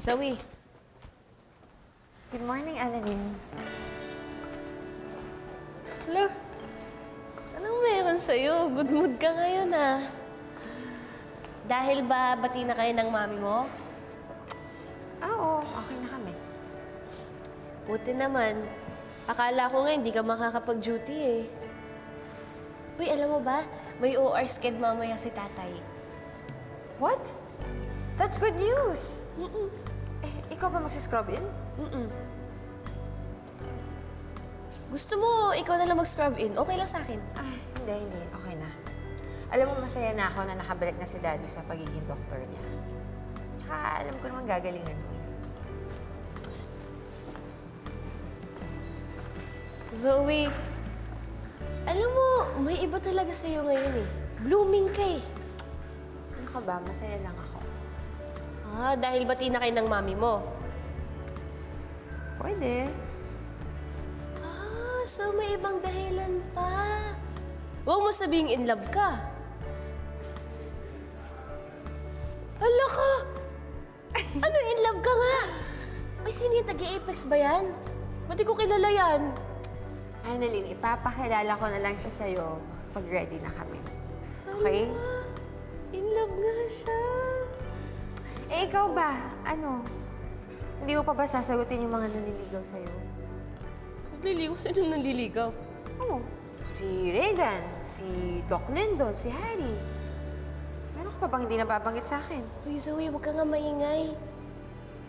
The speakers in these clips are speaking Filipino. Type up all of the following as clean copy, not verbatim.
Zoe. Good morning, Annalyn. Hala, anong meron sa'yo? Good mood ka ngayon, ah. Dahil ba bati na kayo ng mami mo? Oo, okay na kami. Buti naman. Akala ko nga hindi ka makakapag-duty eh. Uy, alam mo ba? May OR sked mamaya si tatay. What? That's good news! Ikaw ba magsiscrub in? Gusto mo ikaw na lang mag-scrub in? Okay lang sa akin. Hindi. Okay na. Alam mo, masaya na ako na nakabalik na si Daddy sa pagiging doktor niya. Tsaka alam ko naman gagalingan mo. Zoe, alam mo, may iba talaga sa'yo ngayon eh. Blooming ka eh. Ano ka ba? Masaya lang ako. Ah, dahil bati na kayo ng mami mo. Pwede. Ah, so may ibang dahilan pa. Huwag mo sabihing in love ka. Hala ka! Ano in love ka nga? Ay, sino yung taga-Apex ba yan? Ba't di ko kilala yan? Annalyn, ipapakilala ko na lang siya sa'yo pag ready na kami. Okay? In love nga siya. Ikaw ba? Ano? Hindi mo pa ba sasagutin yung mga naniligaw sa'yo? Nagliligaw? Sino nanliligaw? Oo. Si Regan, si Doc Lindon, si Harry. Meron ka pa bang hindi nababanggit sa akin? Uy, Zoe, huwag ka nga maingay.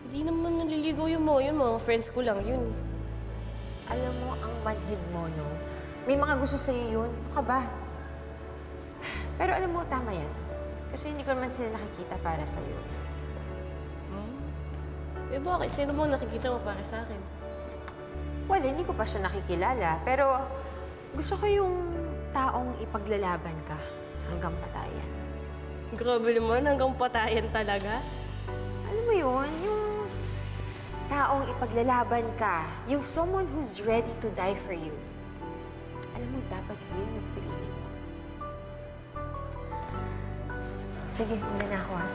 Hindi naman nanliligaw yung mga friends ko lang yun eh. Alam mo, ang manhid mo, no? May mga gusto sa'yo yun. Ano ka ba? Pero alam mo, tama yan. Kasi hindi ko naman sila nakikita para sa'yo. Eh bakit? Sino mo nakikita mo para sa akin? Well, hindi ko pa siya nakikilala. Pero gusto ko yung taong ipaglalaban ka hanggang patayan. Grabe naman, hanggang patayan talaga. Alam mo yun? Yung taong ipaglalaban ka. Yung someone who's ready to die for you. Alam mo, dapat yun yung piliin mo. Sige, muna na ako, ha?